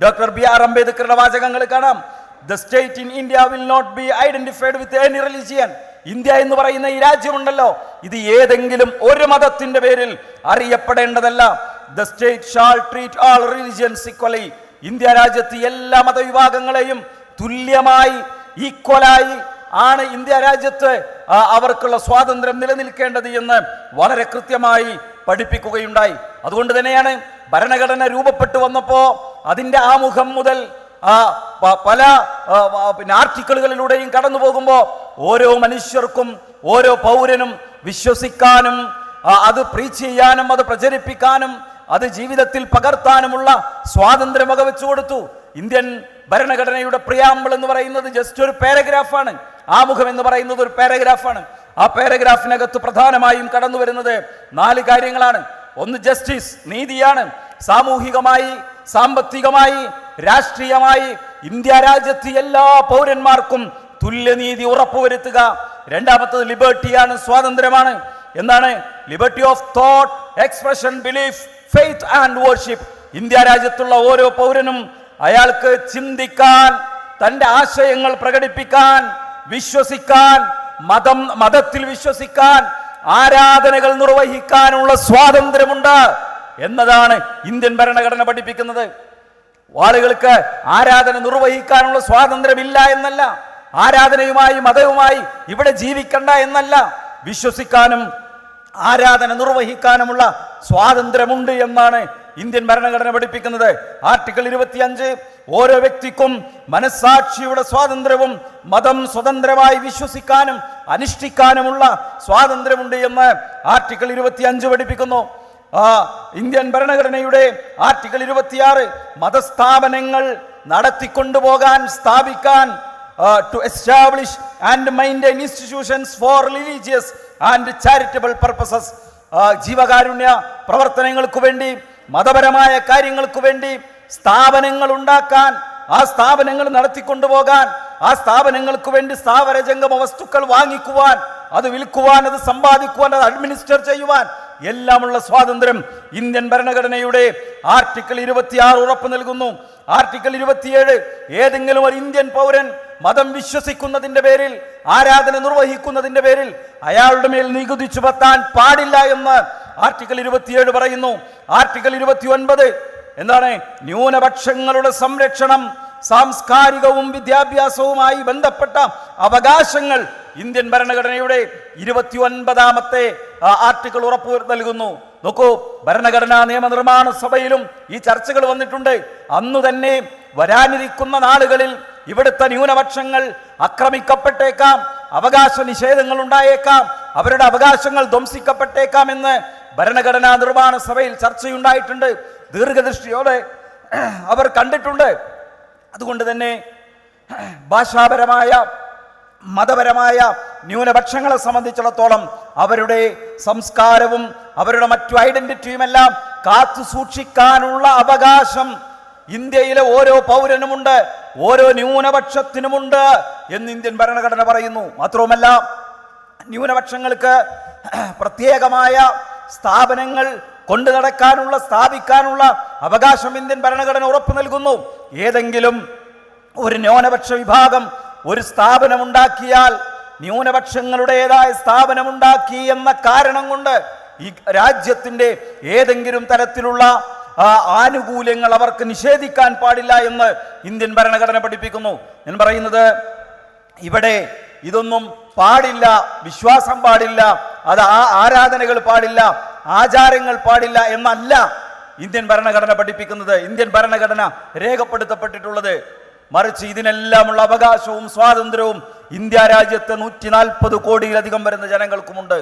Doctor B.R. അംബേദ്കറുടെ വാചകങ്ങൾ കാണാം. The state in India will not be identified with any religion. India എന്ന് പറയുന്ന ഈ രാജ്യമുണ്ടല്ലോ, ഇത് ഏതെങ്കിലും ഒരു മതത്തിന്റെ പേരിൽ അറിയപ്പെടേണ്ടതല്ല. The state shall treat all religions equally. India രാജ്യത്ത് എല്ലാ മതവിഭാഗങ്ങളെയും തുല്യമായി, ഈക്വലായി ആണ് ഇന്ത്യ രാജ്യത്ത് അവർക്കുള്ള സ്വാതന്ത്ര്യം നിലനിൽക്കേണ്ടത് എന്ന് വളരെ കൃത്യമായി പഠിപ്പിക്കുകയുണ്ടായി. അതുകൊണ്ട് തന്നെയാണ് ഭരണഘടന രൂപപ്പെട്ടു വന്നപ്പോ അതിന്റെ ആമുഖം മുതൽ പല ആർട്ടിക്കിളുകളിലൂടെയും കടന്നു പോകുമ്പോൾ ഓരോ മനുഷ്യർക്കും, ഓരോ പൗരനും വിശ്വസിക്കാനും അത് പ്രീച്ച് ചെയ്യാനും അത് പ്രചരിപ്പിക്കാനും അത് ജീവിതത്തിൽ പകർത്താനുമുള്ള സ്വാതന്ത്ര്യം വകവെച്ചു കൊടുത്തു. ഇന്ത്യൻ ഭരണഘടനയുടെ പ്രിയാമ്പിൾ എന്ന് പറയുന്നത് ജസ്റ്റ് ഒരു പാരഗ്രാഫാണ്. ആമുഖം എന്ന് പറയുന്നത് ഒരു പാരഗ്രാഫാണ്. ആ പാരഗ്രാഫിനകത്ത് പ്രധാനമായും കടന്നു വരുന്നത് 4 കാര്യങ്ങളാണ്. ഒന്ന് ജസ്റ്റിസ്, നീതിയാണ്. സാമൂഹികമായി, സാമ്പത്തികമായി, രാഷ്ട്രീയമായി ഇന്ത്യ രാജ്യത്ത് എല്ലാ പൗരന്മാർക്കും തുല്യനീതി ഉറപ്പുവരുത്തുക. രണ്ടാമത്തത് ലിബർട്ടിയാണ്, സ്വാതന്ത്ര്യമാണ്. എന്താണ്? Liberty of thought, expression, belief, faith and worship. India രാജ്യത്തുള്ള ഓരോ പൗരനും അയാൾക്ക് ചിന്തിക്കാൻ, തന്റെ ആശയങ്ങൾ പ്രകടിപ്പിക്കാൻ, വിശ്വസിക്കാൻ, മതത്തിൽ വിശ്വസിക്കാൻ, ആരാധനകൾ നിർവഹിക്കാനുള്ള സ്വാതന്ത്ര്യമുണ്ട് എന്നതാണ് ഇന്ത്യൻ ഭരണഘടന പഠിപ്പിക്കുന്നത്. ആളുകൾക്ക് ആരാധന നിർവഹിക്കാനുള്ള സ്വാതന്ത്ര്യമില്ല എന്നല്ല, ആരാധനയുമായി മതവുമായി ഇവിടെ ജീവിക്കണ്ട എന്നല്ല, വിശ്വസിക്കാനും ആരാധന നിർവഹിക്കാനുമുള്ള സ്വാതന്ത്ര്യമുണ്ട് എന്നാണ് ഇന്ത്യൻ ഭരണഘടന പഠിപ്പിക്കുന്നത്. ആർട്ടിക്കിൾ 25 ഓരോ വ്യക്തിക്കും മനസ്സാക്ഷിയുടെ സ്വാതന്ത്ര്യവും മതം സ്വതന്ത്രമായി വിശ്വസിക്കാനും അനുഷ്ഠിക്കാനുമുള്ള സ്വാതന്ത്ര്യമുണ്ട് എന്ന് ആർട്ടിക്കിൾ 25 പഠിപ്പിക്കുന്നു. ഇന്ത്യൻ ഭരണഘടനയുടെ ആർട്ടിക്കിൾ 26 മതസ്ഥാപനങ്ങൾ നടത്തിക്കൊണ്ടുപോകാൻ, സ്ഥാപിക്കാൻ, to establish and maintain institutions for religious and charitable purposes. ജീവകാരുണ്യ പ്രവർത്തനങ്ങൾക്ക് വേണ്ടി, മതപരമായ കാര്യങ്ങൾക്ക് വേണ്ടി സ്ഥാപനങ്ങൾ ഉണ്ടാക്കാൻ, ആ സ്ഥാപനങ്ങൾ നടത്തിക്കൊണ്ടുപോകാൻ, ആ സ്ഥാപനങ്ങൾക്ക് വേണ്ടി സ്ഥാവര ജംഗമ വസ്തുക്കൾ വാങ്ങിക്കുവാൻ, അത് വിൽക്കുവാൻ, അത് സമ്പാദിക്കുവാൻ, അത് അഡ്മിനിസ്റ്റർ ചെയ്യുവാൻ എല്ലാമുള്ള സ്വാതന്ത്ര്യം ഇന്ത്യൻ ഭരണഘടനയുടെ ആർട്ടിക്കിൾ 26 ഉറപ്പു നൽകുന്നു. ആർട്ടിക്കിൾ 27 ഏതെങ്കിലും ഒരു ഇന്ത്യൻ പൗരൻ മതം വിശ്വസിക്കുന്നതിന്റെ പേരിൽ, ആരാധന നിർവഹിക്കുന്നതിന്റെ പേരിൽ അയാളുടെ മേൽ നികുതി ചുമത്താൻ പാടില്ല എന്ന് ആർട്ടിക്കിൾ 27 പറയുന്നു. ആർട്ടിക്കിൾ 29 എന്താണ്? ന്യൂനപക്ഷങ്ങളുടെ സംരക്ഷണം, സാംസ്കാരികവും വിദ്യാഭ്യാസവുമായി ബന്ധപ്പെട്ട അവകാശങ്ങൾ ഇന്ത്യൻ ഭരണഘടനയുടെ 29ാമത്തെ ആർട്ടിക്കിൾ ഉറപ്പു നൽകുന്നു. നോക്കൂ, ഭരണഘടനാ നിയമനിർമ്മാണ സഭയിലും ഈ ചർച്ചകൾ വന്നിട്ടുണ്ട്. അന്നു തന്നെ വരാനിരിക്കുന്ന നാളുകളിൽ ഇവിടുത്തെ ന്യൂനപക്ഷങ്ങൾ ആക്രമിക്കപ്പെട്ടേക്കാം, അവകാശ നിഷേധങ്ങൾ ഉണ്ടായേക്കാം, അവരുടെ അവകാശങ്ങൾ ധ്വംസിക്കപ്പെട്ടേക്കാം എന്ന് ഭരണഘടനാ നിർമ്മാണ സഭയിൽ ചർച്ചയുണ്ടായിട്ടുണ്ട്. ദീർഘദൃഷ്ടിയോടെ അവർ കണ്ടിട്ടുണ്ട്. അതുകൊണ്ട് തന്നെ ഭാഷാപരമായ, മതപരമായ ന്യൂനപക്ഷങ്ങളെ സംബന്ധിച്ചിടത്തോളം അവരുടെ സംസ്കാരവും അവരുടെ മറ്റു ഐഡന്റിറ്റിയുമെല്ലാം കാത്തു സൂക്ഷിക്കാനുള്ള അവകാശം ഇന്ത്യയിലെ ഓരോ പൗരനുമുണ്ട്, ഓരോ ന്യൂനപക്ഷത്തിനുമുണ്ട് എന്ന് ഇന്ത്യൻ ഭരണഘടന പറയുന്നു. മാത്രവുമല്ല, ന്യൂനപക്ഷങ്ങൾക്ക് പ്രത്യേകമായ സ്ഥാപനങ്ങൾ കൊണ്ടു നടക്കാനുള്ള, സ്ഥാപിക്കാനുള്ള അവകാശം ഇന്ത്യൻ ഭരണഘടന ഉറപ്പു നൽകുന്നു. ഏതെങ്കിലും ഒരു ന്യൂനപക്ഷ വിഭാഗം ഒരു സ്ഥാപനമുണ്ടാക്കിയാൽ, ന്യൂനപക്ഷങ്ങളുടേതായ സ്ഥാപനമുണ്ടാക്കി എന്ന കാരണം കൊണ്ട് ഈ രാജ്യത്തിന്റെ ഏതെങ്കിലും തരത്തിലുള്ള ആനുകൂല്യങ്ങൾ അവർക്ക് നിഷേധിക്കാൻ പാടില്ല എന്ന് ഇന്ത്യൻ ഭരണഘടന പഠിപ്പിക്കുന്നു. ഞാൻ പറയുന്നത്, ഇവിടെ ഇതൊന്നും പാടില്ല, വിശ്വാസം പാടില്ല, അത് ആരാധനകൾ പാടില്ല, ആചാരങ്ങൾ പാടില്ല എന്നല്ല ഇന്ത്യൻ ഭരണഘടന പഠിപ്പിക്കുന്നത്, ഇന്ത്യൻ ഭരണഘടന രേഖപ്പെടുത്തപ്പെട്ടിട്ടുള്ളത്. മറിച്ച് ഇതിനെല്ലാമുള്ള അവകാശവും സ്വാതന്ത്ര്യവും ഇന്ത്യ രാജ്യത്തെ 140 കോടിയിലധികം വരുന്ന ജനങ്ങൾക്കുമുണ്ട്.